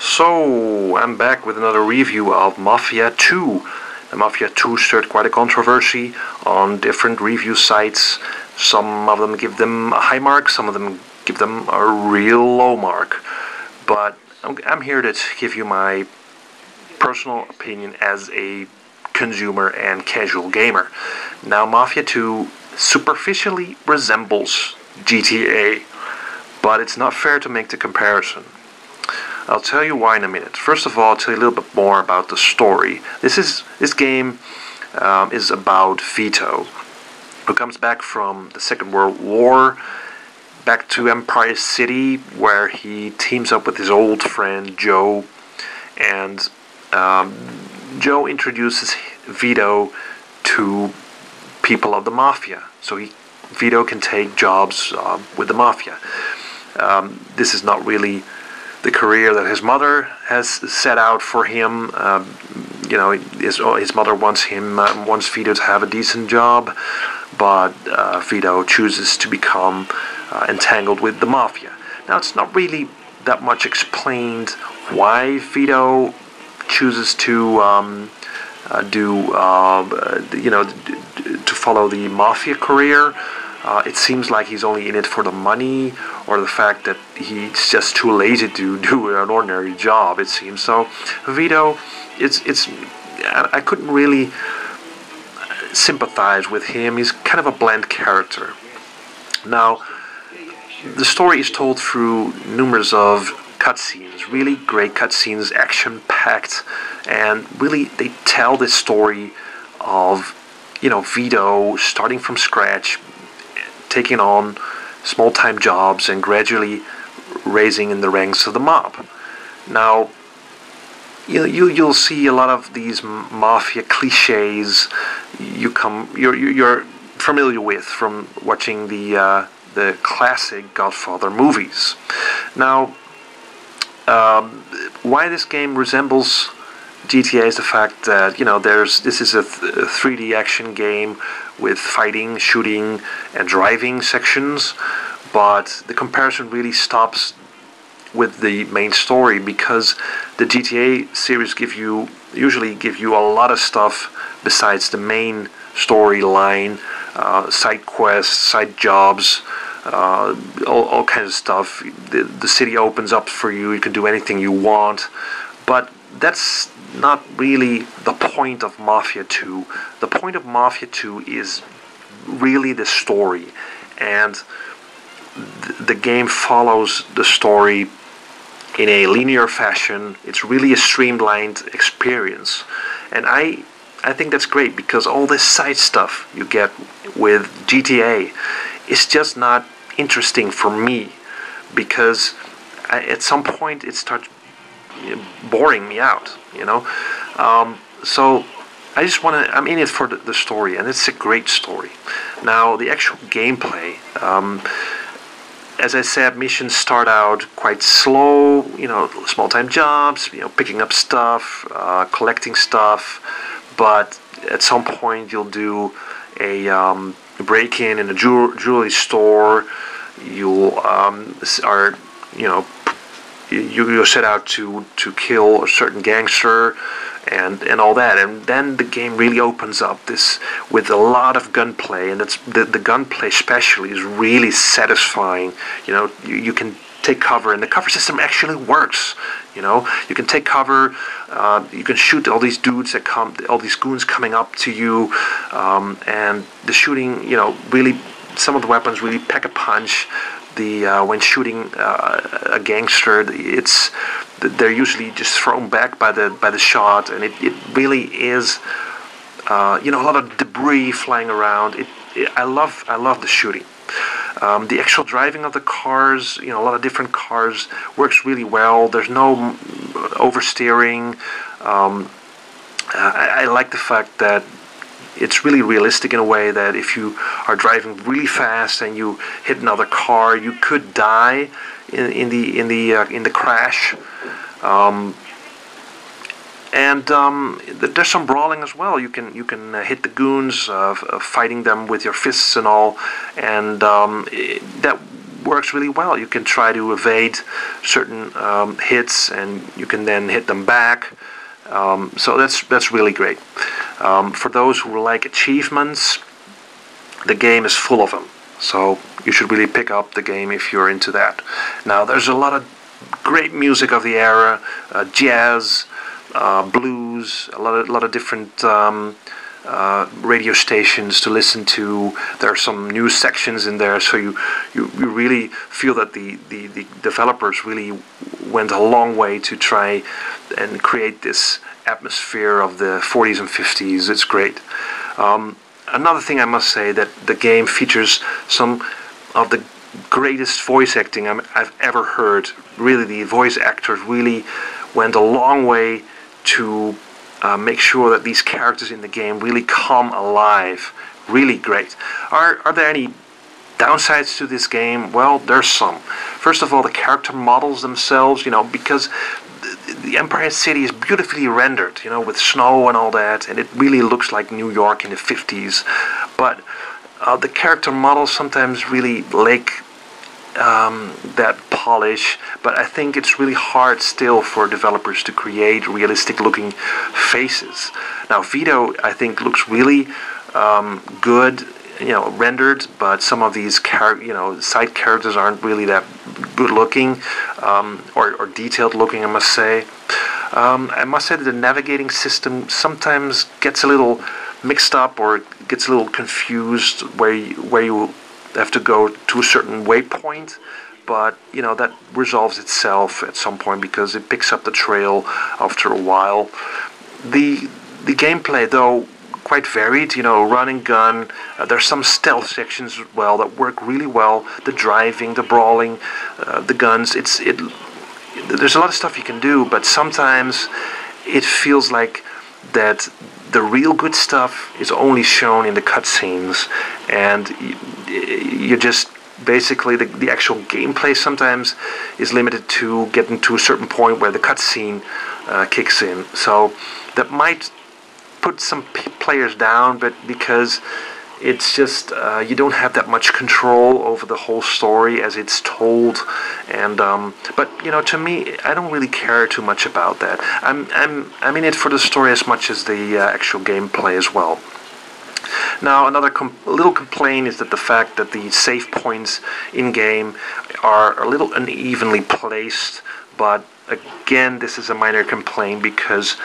So, I'm back with another review of Mafia 2. The Mafia 2 stirred quite a controversy on different review sites. Some of them give them a high mark, some of them give them a real low mark. But I'm here to give you my personal opinion as a consumer and casual gamer. Now, Mafia 2 superficially resembles GTA, but it's not fair to make the comparison. I'll tell you why in a minute. First of all, I'll tell you a little bit more about the story. This game is about Vito, who comes back from the Second World War, back to Empire City, where he teams up with his old friend Joe, and Joe introduces Vito to people of the Mafia, so Vito can take jobs with the Mafia. This is not really the career that his mother has set out for him. His mother wants Vito to have a decent job, but Vito chooses to become entangled with the Mafia. Now, it's not really that much explained why Vito chooses to to follow the Mafia career. It seems like he's only in it for the money, or the fact that he's just too lazy to do an ordinary job, it seems. So Vito, I couldn't really sympathize with him. He's kind of a bland character. Now, the story is told through numerous of cutscenes, really great cutscenes, action-packed, and really they tell this story of Vito starting from scratch, taking on small-time jobs and gradually raising in the ranks of the mob. Now, you'll see a lot of these mafia cliches you're familiar with from watching the classic Godfather movies. Now, why this game resembles GTA is the fact that this is a 3D action game with fighting, shooting, and driving sections, but the comparison really stops with the main story, because the GTA series usually give you a lot of stuff besides the main storyline, side quests, side jobs, all kinds of stuff. The city opens up for you. You can do anything you want, but that's not really the point of Mafia 2. The point of Mafia 2 is really the story, and the game follows the story in a linear fashion. It's really a streamlined experience, and I think that's great, because all this side stuff you get with GTA is just not interesting for me, because at some point it starts boring me out, so I'm in it for the story, and it's a great story. Now, the actual gameplay, as I said, missions start out quite slow, small-time jobs, picking up stuff, collecting stuff, but at some point you'll do a break-in in a jewelry store. You set out to kill a certain gangster and all that, and then the game really opens up this with a lot of gunplay, and the gunplay especially is really satisfying. You can take cover, and the cover system actually works. You can take cover, you can shoot all these dudes all these goons coming up to you, and the shooting, really, some of the weapons really pack a punch. When shooting a gangster, they're usually just thrown back by the shot, and it really is a lot of debris flying around. I love the shooting. The actual driving of the cars, a lot of different cars, works really well. There's no oversteering. I like the fact that it's really realistic in a way that if you are driving really fast and you hit another car, you could die in the crash. There's some brawling as well. You can hit the goons, fighting them with your fists and all, and that works really well. You can try to evade certain hits, and you can then hit them back. So that's really great. For those who like achievements, the game is full of them. So you should really pick up the game if you're into that. Now there's a lot of great music of the era, jazz, blues, a lot of different radio stations to listen to. There are some news sections in there, so you really feel that the developers really went a long way to try and create this atmosphere of the 40s and 50s. It's great. Another thing I must say, that the game features some of the greatest voice acting I've ever heard. Really, the voice actors really went a long way to make sure that these characters in the game really come alive. Really great. Are there any downsides to this game? Well, there's some. First of all, the character models themselves, because the Empire City is beautifully rendered, with snow and all that, and it really looks like New York in the 50s. But the character models sometimes really lack that polish, but I think it's really hard still for developers to create realistic looking faces. Now Vito, I think, looks really good, rendered, but some of these side characters aren't really that good looking, or detailed looking, I must say. I must say that the navigating system sometimes gets a little mixed up, or gets a little confused where you have to go to a certain waypoint, but that resolves itself at some point because it picks up the trail after a while. The gameplay, though, quite varied, run and gun. There's some stealth sections as well that work really well. The driving, the brawling, the guns. There's a lot of stuff you can do, but sometimes it feels like that the real good stuff is only shown in the cutscenes, and you just basically the actual gameplay sometimes is limited to getting to a certain point where the cutscene kicks in. So that might put some players down, but because it's just you don't have that much control over the whole story as it's told, and but to me, I don't really care too much about that. I'm in it for the story as much as the actual gameplay as well. Now, another little complaint is that the fact that the save points in game are a little unevenly placed, but again, this is a minor complaint because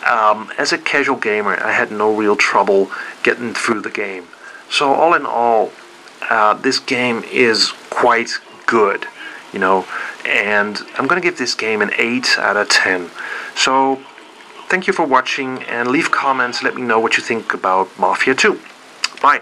as a casual gamer, I had no real trouble getting through the game. So all in all, this game is quite good, and I'm going to give this game an 8 out of 10. So thank you for watching, and leave comments, let me know what you think about Mafia 2. Bye.